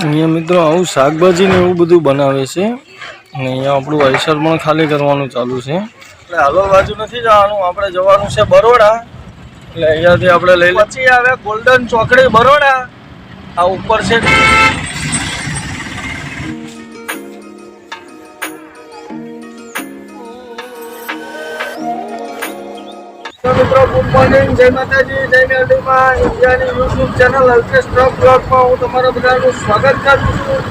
અહીંયા મિત્રો આવું શાકભાજી ને એવું બધું બનાવે છે અને અહીંયા આપણું આઈસર પણ ખાલી કરવાનું ચાલુ છે. એટલે હાલોલ બાજુ નથી જવાનું, આપણે જવાનું છે બરોડા. એટલે અહીંયાથી આપણે લઈ પછી આવે ગોલ્ડન ચોકડી બરોડા. આ ઉપર છે મિત્રો. ગુડ મોર્નિંગ, જય માતાજી, જય મેરડીમાં. ઇન્ડિયાની યુટ્યુબ ચેનલ અલ્ટ્રેસ ટ્રક બ્લોગમાં હું તમારા બધાનું સ્વાગત કરું છું.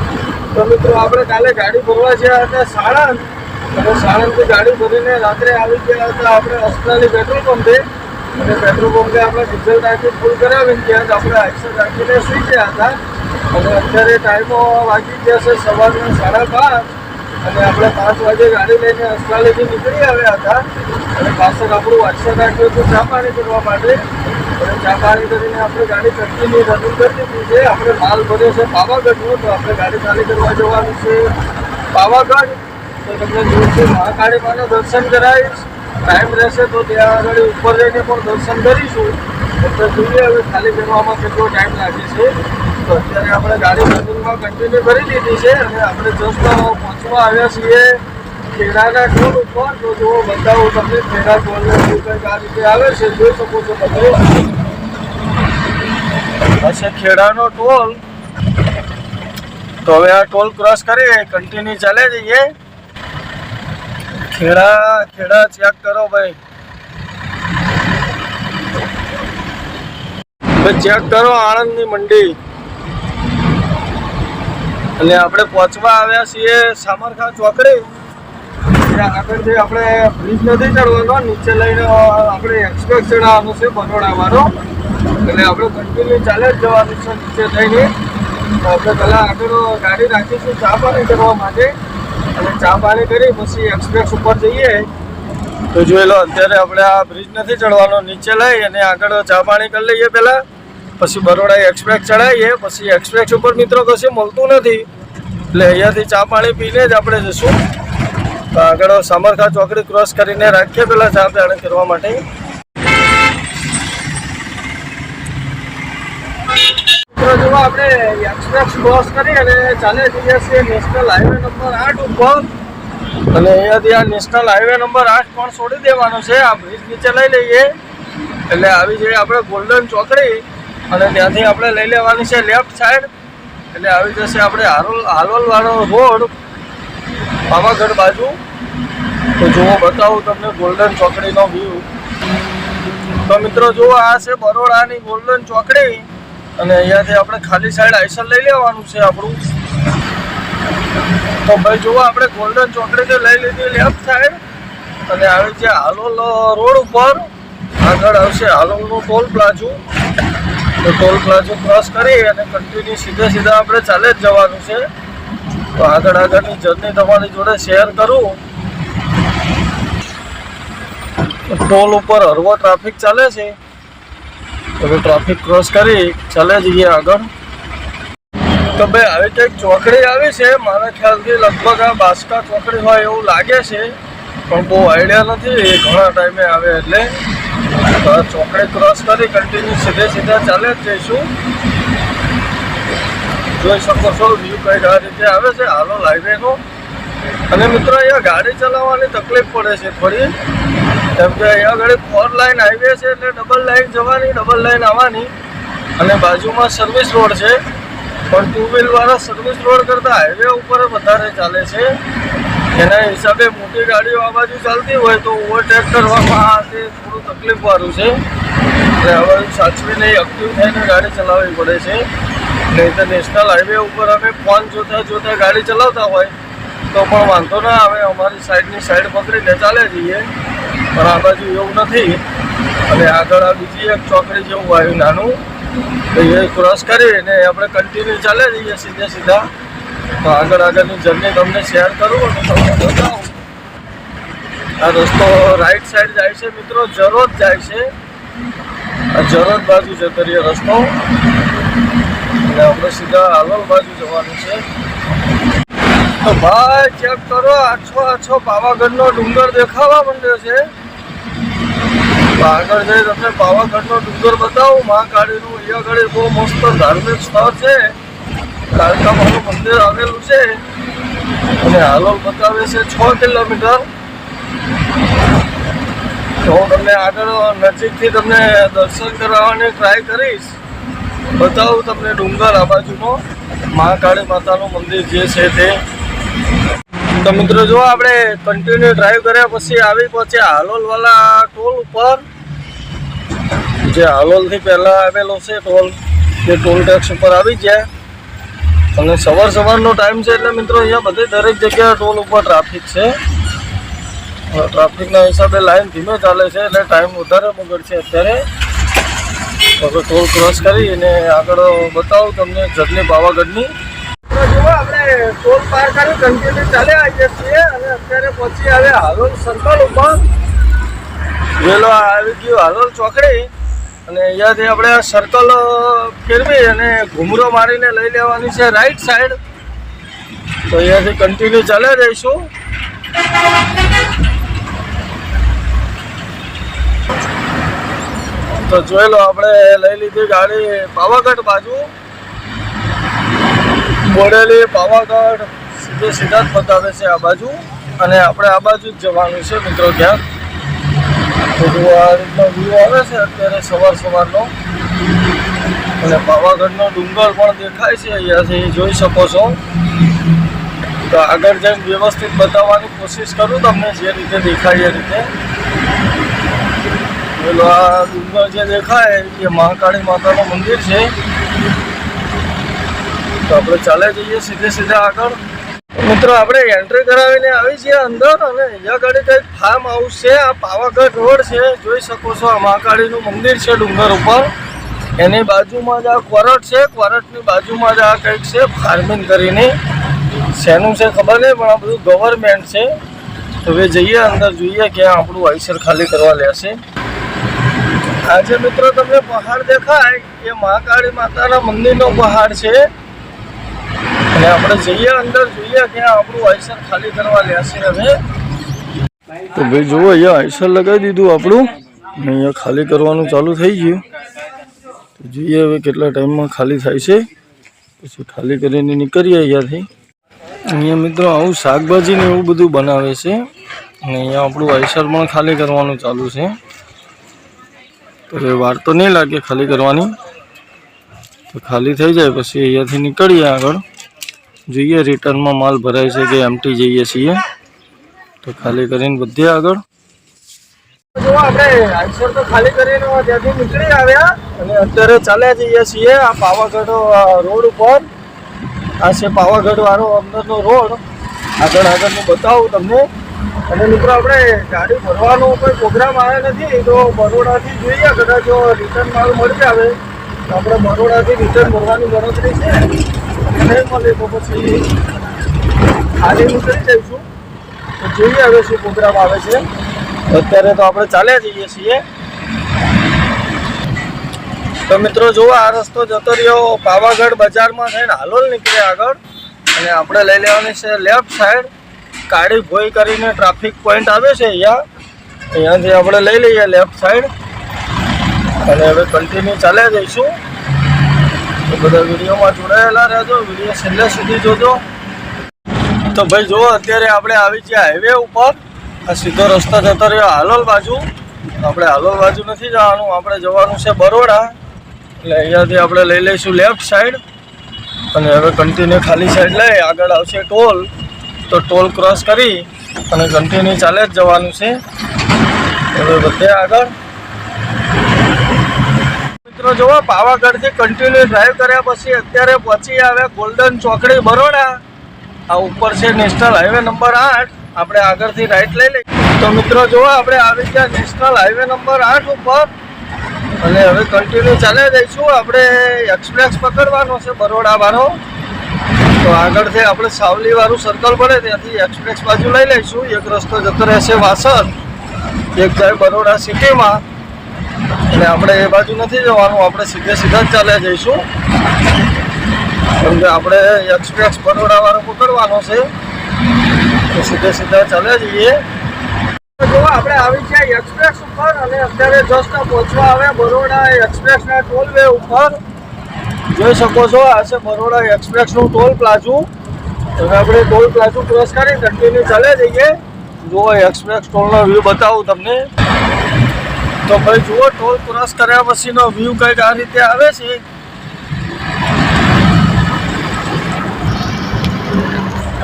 તો મિત્રો આપણે કાલે ગાડી ભરવા ગયા હતા સાણંદ, અને સાણંદથી ગાડી ભરીને રાત્રે આવી ગયા હતા આપણે અસનાલી પેટ્રોલ પંપે. અને પેટ્રોલ પંપે આપણે ડીઝલ ટાંકી ફૂલ કરાવીને ત્યાં જ આપણે આઈસર રાખીને સુઈ ગયા હતા. અને અત્યારે ટાઈમો વાગી ગયા છે સવારના 5:30, અને આપણે 5 વાગે ગાડી લઈને અસનાલીથી નીકળી આવ્યા હતા. અને પાછળ આપણું આઈસર રાખ્યું હતું ચા પાણી કરવા માટે. અને ચા પાણી કરીને આપણે ગાડી કન્ટિન્યુ રનિંગ કરી દીધી છે. આપણે માલ ભર્યો છે પાવાગઢનો, તો આપણે ગાડી ચાલી કરવા જવાનું છે પાવાગઢ. તો તમને જોઈશું મહાકાળી માના દર્શન કરાવીશ. ટાઈમ રહેશે તો ત્યાં આગળ ઉપર જઈને પણ દર્શન કરીશું. એટલે જોઈએ હવે ખાલી કરવામાં કેટલો ટાઈમ લાગે છે. તો અત્યારે આપણે ગાડી રનિંગમાં કન્ટિન્યુ કરી દીધી છે. અને આપણે જસ્ટ પહોંચવા આવ્યા છીએ ખેડાના ટોલ ઉપર. તો જો બતાવું તમને ખેડા ટોલને શું કંઈક આ રીતે આવે છે, જોઈ શકો છો તમે. હશે ખેડાનો ટોલ. તો હવે આ ટોલ ક્રોસ કરી કન્ટિન્યુ ચાલે જઈએ. ખેડા ચેક કરો ભાઈ, ચેક કરો આણંદની મંડી. અને આપણે પહોંચવા આવ્યા છીએ સામરખા ચોકડી. આગળથી આપણે બ્રિજ નથી ચડવાનો, નીચે લઈને આપણે એક્સપ્રેસ ચડાવવાનું છે બરોડાવાળો. એટલે આપણે કન્ટિન્યુ ચાલે જ જવાનું છે નીચે થઈને. તો આપણે પહેલાં આગળ ગાડી રાખીશું ચા પાણી કરવા માટે. અને ચા પાણી કરી પછી એક્સપ્રેસ ઉપર જઈએ. તો જોઈ લો અત્યારે આપણે આ બ્રિજ નથી ચડવાનો, નીચે લઈ અને આગળ ચા પાણી કરી લઈએ પહેલાં. પછી બરોડા એક્સપ્રેસ ચડાવીએ. પછી એક્સપ્રેસ ઉપર મિત્રો કશું મળતું નથી, એટલે અહીંયાથી ચા પાણી પીને જ આપણે જઈશું. તો આગળ સામરખા ચોકડી ક્રોસ કરીને રાખીએ પહેલાં ચા પાણી કરવા માટે. જો આપણે એક્સપ્રેસ ક્રોસ કરી અને ચાલે જઈએ છીએ નેશનલ હાઈવે નંબર 8 ઉપર. અને અહીંયાથી આ નેશનલ હાઈવે નંબર 8 પણ છોડી દેવાનો છે. આ બ્રિજ નીચે લઈ લઈએ એટલે આવી જઈએ આપણે ગોલ્ડન ચોકડી. અને ત્યાંથી આપણે લઈ લેવાની છે લેફ્ટ સાઈડ. એટલે આવી જશે આપણે હાલોલવાળો રોડ પાવાગઢ બાજુ. તો જુઓ બતાવું તમને ગોલ્ડન ચોકડીનો વ્યૂ. તો મિત્રો જુઓ આ છે બરોડાની ગોલ્ડન ચોકડી. અને અહીંયાથી આપણે ખાલી સાઈડ આઈસર લઈ લેવાનું છે આપણું. તો ભાઈ જુઓ આપણે ગોલ્ડન ચોકડીથી લઈ લીધી લેફ્ટ સાઈડ. અને આવી છે હાલોલ રોડ ઉપર. આગળ આવશે હાલોલનું ટોલ પ્લાઝુ. તો ટોલ પ્લાઝો ક્રોસ કરી અને કન્ટિન્યુ સીધા આપણે ચાલે જ જવાનું છે. તો આગળની જર્ની તમારી જોડે શેર કરું. ટોલ ઉપર હળવો ટ્રાફિક ચાલે છે. હવે ટ્રાફિક ક્રોસ કરી ચાલે જઈએ આગળ. તો ભાઈ આવી કંઈક ચોકડી આવી છે. મારા ખ્યાલથી લગભગ આ બાસ્કા ચોકડી હોય એવું લાગે છે, પણ બહુ આઈડિયા નથી. ઘણા ટાઈમે આવે એટલે ચોકડી ક્રોસ કરી કન્ટિન્યુ સીધા ચાલે જ જઈશું. જોઈ શકો છો વ્યૂ કંઈક આ રીતે આવે છે હાલોલ હાઈવેનો. અને મિત્રો અહીંયા ગાડી ચલાવવાની તકલીફ પડે છે થોડી, કેમ કે અહીંયા આગળ 4 લાઇન હાઈવે છે. એટલે ડબલ લાઇન જવાની, ડબલ લાઇન આવવાની. અને બાજુમાં સર્વિસ રોડ છે, પણ 2 વ્હીલવાળા સર્વિસ રોડ કરતાં હાઈવે ઉપર વધારે ચાલે છે. એના હિસાબે મોટી ગાડીઓ આ બાજુ ચાલતી હોય તો ઓવરટેક કરવામાં તે થોડું તકલીફવાળું છે. એટલે હવે સાચવીને એક્ટિવ થઈને ગાડી ચલાવવી પડે છે. નહીં તો નેશનલ હાઈવે ઉપર અમે ફોન જોતા ગાડી ચલાવતા હોય તો પણ વાંધો ના આવે, અમારી સાઈડની સાઈડ પકડીને ચાલે જઈએ. પણ આ બાજુ એવું નથી. અને આગળ આ બીજી એક ચોકડી જેવું આવ્યું નાનું, તો એ ક્રોસ કરીને આપણે કન્ટિન્યુ ચાલે જઈએ સીધા. તો આગળની જર્ની તમને શેર કરું અને તમને બતાવું. આ રસ્તો રાઈટ સાઈડ જાય છે મિત્રો, જરોદ જાય છે. આ જરોદ બાજુ જતો રહ્યો રસ્તો. અને આપણે સીધા હાલોલ બાજુ જવાનું છે. તો ભાઈ ચેક કરો, આછો પાવાગઢનો ડુંગર દેખાવા માંડ્યો છે. આગળ જઈ તમને પાવાગઢનો ડુંગર બતાવું મહાકાળીનું. અહીંયા આગળ બહુ મસ્ત ધાર્મિક સ્થળ છે. કાલકા મંદિર આવેલું છે અને હાલોલ બતાવે છે 6 કિલોમીટર. તો હું તમને આગળ નજીકથી તમને દર્શન કરાવવાની ટ્રાય કરીશ. બતાવું તમને ડુંગર આ બાજુનો મહાકાળી માતાનું મંદિર જે છે તે. તો મિત્રો જો આપણે કન્ટિન્યુ ડ્રાઈવ કર્યા પછી આવી પહોંચ્યા હાલોલવાળા ટોલ ઉપર. જે હાલોલથી પહેલાં આવેલો છે ટોલ, તે ટોલ ટેક્સ ઉપર આવી ગયા. અને સવારનો ટાઈમ છે એટલે મિત્રો અહીંયા બધી દરેક જગ્યાએ ટોલ ઉપર ટ્રાફિક છે. ટ્રાફિકના હિસાબે લાઈન ધીમે ચાલે છે એટલે ટાઈમ વધારે બગડશે અત્યારે. હવે ટોલ ક્રોસ કરીને આગળ બતાવું તમને જર્ની પાવાગઢની. જુઓ આપણે ટોલ પાર કરી કન્ટિન્યુ ચાલ્યા આવીએ છીએ અને અત્યારે પહોંચી આવે હાલોલ સર્કલ ઉપર. વેલો આવી ગયું હાલોલ ચોકડી અને અહીંયાથી આપણે સર્કલ ફેરવી અને ઘૂમરો મારીને લઈ લેવાની છે રાઈટ સાઈડ. તો અહીંયાથી કન્ટિન્યુ ચાલ્યા જઈશું. તો જોઈ લો આપણે લઈ લીધી ગાડી પાવાગઢ બાજુ. બોડેલી પાવાગઢ સીધા જ બતાવે છે આ બાજુ અને આપણે આ બાજુ જ જવાનું છે મિત્રો ક્યાંક. તો આ રીતનો વ્યૂ આવે છે અત્યારે સવારનો અને પાવાગઢનો ડુંગર પણ દેખાય છે અહીંયાથી જોઈ શકો છો. તો આગળ જઈને વ્યવસ્થિત બતાવવાની કોશિશ કરું તમને જે રીતે દેખાય એ રીતે. પેલો આ ડુંગર જે દેખાય એ મહાકાળી માતાનું મંદિર છે. તો આપણે ચાલે જઈએ સીધે આગળ. મિત્રો આપણે એન્ટ્રી કરાવીને આવી છીએ અંદર અને અહીંયા આગળ કંઈક ફાર્મ હાઉસ છે. આ પાવાગઢ રોડ છે, જોઈ શકો છો. આ મહાકાળીનું મંદિર છે ડુંગર ઉપર. એની બાજુમાં જ આ કોરટ છે. કોરટની બાજુમાં જ આ કંઈક છે ફાર્મિંગ કરીને. શેનું છે ખબર નહીં પણ આ બધું ગવર્મેન્ટ છે. હવે જઈએ અંદર, જોઈએ ક્યાં આપણું આઈસર ખાલી કરવા લેશે. આજે મિત્રો તમને પહાડ દેખાય એ મહાકાળી માતાના મંદિરનો પહાડ છે અને આપણે જઈએ અંદર, જોઈએ ક્યાં આપણું આઈસર ખાલી કરવા લેશે. હવે તો ભાઈ જુઓ અહીંયા આઈસર લગાવી દીધું આપણું અને અહીંયા ખાલી કરવાનું ચાલુ થઈ ગયું. તો જોઈએ હવે કેટલા ટાઈમમાં ખાલી થાય છે, પછી ખાલી કરીને નીકળીએ અહીંયાથી. અહીંયા મિત્રો આવું શાકભાજી ને એવું બધું બનાવે છે અને અહીંયા આપણું આઈસર પણ ખાલી કરવાનું ચાલુ છે. તો એ વાર તો નહીં લાગે ખાલી કરવાની. તો ખાલી થઈ જાય પછી અહીંયાથી નીકળીએ આગળ, જોઈએ રિટર્નમાં માલ ભરાય છે કે એમટી જઈએ છીએ. તો ખાલી કરીને બધે આગળ. જો આપણે આઈસર તો ખાલી કરીને ત્યાંથી નીકળી આવ્યા અને અત્યારે ચાલ્યા જઈએ છીએ આ પાવાગઢ રોડ ઉપર. આ છે પાવાગઢ વાળો અંદરનો રોડ. આગળનું બતાવું તમને. અને મિત્રો આપણે ગાડી ભરવાનો કોઈ પ્રોગ્રામ આવ્યો નથી, તો બરોડાથી જોઈએ કદાચ જો રિટર્ન માલ મળી આવે તો આપણે બરોડાથી રિટર્ન ભરવાની ગણતરી છે. નહીં મળે તો પછી ખાલી નીકળી જઈશું. તો જોઈએ હવે શું પ્રોગ્રામ આવે છે. અત્યારે તો આપણે ચાલ્યા જઈએ છીએ. તો મિત્રો જુઓ આ રસ્તો જતો રહ્યો પાવાગઢ બજારમાં થઈને હાલોલ નીકળે આગળ અને આપણે લઈ લેવાની છે લેફ્ટ સાઈડ. કાળી ભોઈ કરીને ટ્રાફિક પોઈન્ટ આવે છે અહીંયાથી આપણે લઈ લઈએ લેફ્ટ સાઈડ અને હવે કન્ટિન્યુ ચાલ્યા જઈશું. તો બધા વિડીયોમાં જોડાયેલા રહેજો, વિડીયો છેલ્લે સુધી જોજો. તો ભાઈ જુઓ અત્યારે આપણે આવી ગયા હાઈવે ઉપર. આ સીધો રસ્તો જતો રહ્યો હાલોલ બાજુ. આપણે હાલોલ બાજુ નથી જવાનું, આપણે જવાનું છે બરોડા. એટલે અહીંયાથી આપણે લઈ લઈશું લેફ્ટ સાઈડ અને હવે કન્ટિન્યુ ખાલી સાઈડ લઈ આગળ આવશે ટોલ. તો ટોલ ક્રોસ કરી અને કન્ટિન્યુ ચાલે જ જવાનું છે. હવે બધે આગળ. મિત્રો જુઓ પાવાગઢથી કન્ટિન્યુ ડ્રાઈવ કર્યા પછી અત્યારે પહોંચી આવે ગોલ્ડન ચોકડી બરોડા. આ ઉપર છે નેશનલ હાઈવે નંબર 8. આપણે આગળથી રાઈટ લઈ લઈએ. તો મિત્રો જુઓ આપણે આવી ગયા નેશનલ હાઈવે નંબર 8 ઉપર અને હવે કન્ટિન્યુ ચાલે જઈશું. આપણે એક્સપ્રેસ પકડવાનો છે બરોડા વાળો. તો આગળથી આપણે સાવલી વાળું સર્કલ પડે ત્યાંથી એક્સપ્રેસ બાજુ લઈ લઈશું. એક રસ્તો જતો રહેશે વાસદ, એક જાય બરોડા સિટીમાં અને આપણે એ બાજુ નથી જવાનું, આપણે સીધા જ ચાલ્યા જઈશું. કેમ કે આપણે એક્સપ્રેસ બરોડા વાળો પકડવાનો છે. તો સીધા ચાલ્યા જઈએ. જો આપણે આવી ગયા એક્સપ્રેસ ઉપર અને અત્યારે જસ્ટ પહોંચવા આવે બરોડા એક્સપ્રેસના ટોલ વે ઉપર. જોઈ શકો છો આ છે બરોડા એક્સપ્રેસનું ટોલ પ્લાઝું. હવે આપણે ટોલ પ્લાઝું ક્રોસ કરી કન્ટિન્યુ ચાલે જઈએ. જુઓ એક્સપ્રેસ ટોલનો વ્યૂ બતાવું તમને. તો ભાઈ જુઓ ટોલ ક્રોસ કર્યા પછીનો વ્યૂ કંઈક આ રીતે આવે છે.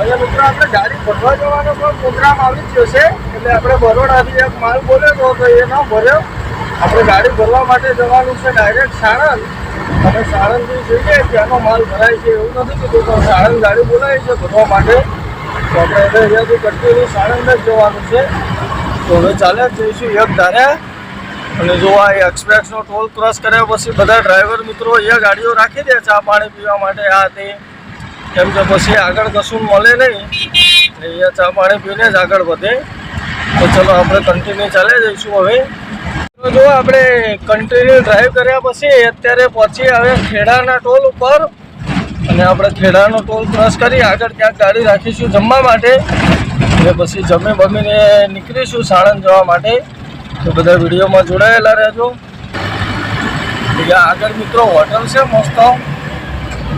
અને મિત્રો આપણે ગાડી ભરવા જવાનો પણ પ્રોગ્રામ આવી ગયો છે. એટલે આપણે બરોડાથી એક માલ બોલ્યો તો એ ન ભર્યો. આપણે ગાડી ભરવા માટે જવાનું છે ડાયરેક્ટ સાણંદ. અને સાણંદથી જોઈએ ત્યાંનો માલ ભરાય છે એવું નથી કીધું, પણ સાણંદ ગાડી બોલાવી છે ભરવા માટે. તો આપણે હવે અહીંયાથી કન્ટિન્યુ સાણંદ જ જવાનું છે. તો હવે ચાલે જઈશું એક ધાર્યા. અને જો આ એક્સપ્રેસનો ટોલ ક્રોસ કર્યા પછી બધા ડ્રાઈવર મિત્રો અહીંયા ગાડીઓ રાખી દે ચા પાણી પીવા માટે આ તે. કેમ કે પછી આગળ કશું મળે નહીં, અહીંયા ચા પાણી પીને જ આગળ વધે. તો ચલો આપણે કન્ટિન્યુ ચાલે જઈશું હવે. તો જો આપણે કન્ટિન્યુ ડ્રાઈવ કર્યા પછી અત્યારે પહોંચી આવે ખેડાના ટોલ ઉપર. અને આપણે ખેડાનો ટોલ ક્રોસ કરી આગળ ક્યાંક ગાડી રાખીશું જમવા માટે. અને પછી જમી બમીને નીકળીશું સાણંદ જવા માટે. તો બધા વિડીયોમાં જોડાયેલા રહેજો. આગળ મિત્રો હોટલ છે મસ્ત,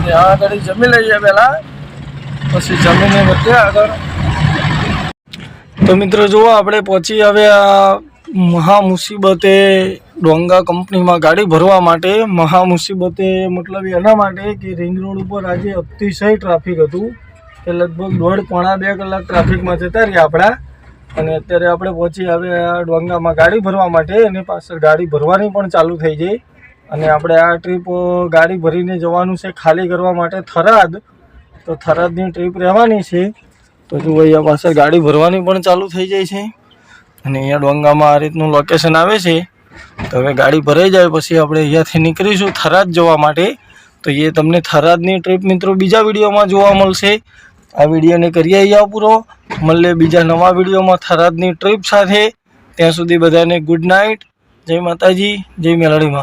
ત્યાં આગળ જમી લઈએ પહેલાં, પછી જમીને વધીએ આગળ. તો મિત્રો જુઓ આપણે પહોંચી આવ્યા મહા મુસીબતે ડોંગા કંપનીમાં ગાડી ભરવા માટે. મહા મુસીબતે મતલબ એના માટે કે રિંગ રોડ ઉપર આજે અતિશય ટ્રાફિક હતું. કે લગભગ 1.5-2 કલાક ટ્રાફિકમાં જતા રહ્યા આપણા. અને અત્યારે આપણે પહોંચી આવ્યા ડોંગામાં ગાડી ભરવા માટે. એની પાછળ ગાડી ભરવાની પણ ચાલુ થઈ જાય. અને આપણે આ ટ્રીપ ગાડી ભરીને જવાનું છે ખાલી કરવા માટે થરાદ. તો થરાદની ટ્રીપ રહેવાની છે. તો જો અહીંયા પાછળ ગાડી ભરવાની પણ ચાલુ થઈ જાય છે. અને અહીંયા ડોંગામાં આ રીતનું લોકેશન આવે છે. તો હવે ગાડી ભરાઈ જાય પછી આપણે અહીંયાથી નીકળીશું થરાદ જવા માટે. તો એ તમને થરાદની ટ્રીપ મિત્રો બીજા વિડીયોમાં જોવા મળશે. આ વિડીયોને કરીએ અહીંયા પૂરો. મળીએ બીજા નવા વિડીયોમાં થરાદની ટ્રીપ સાથે. ત્યાં સુધી બધાને ગુડ નાઇટ. જય માતાજી, જય મેલડીમાં.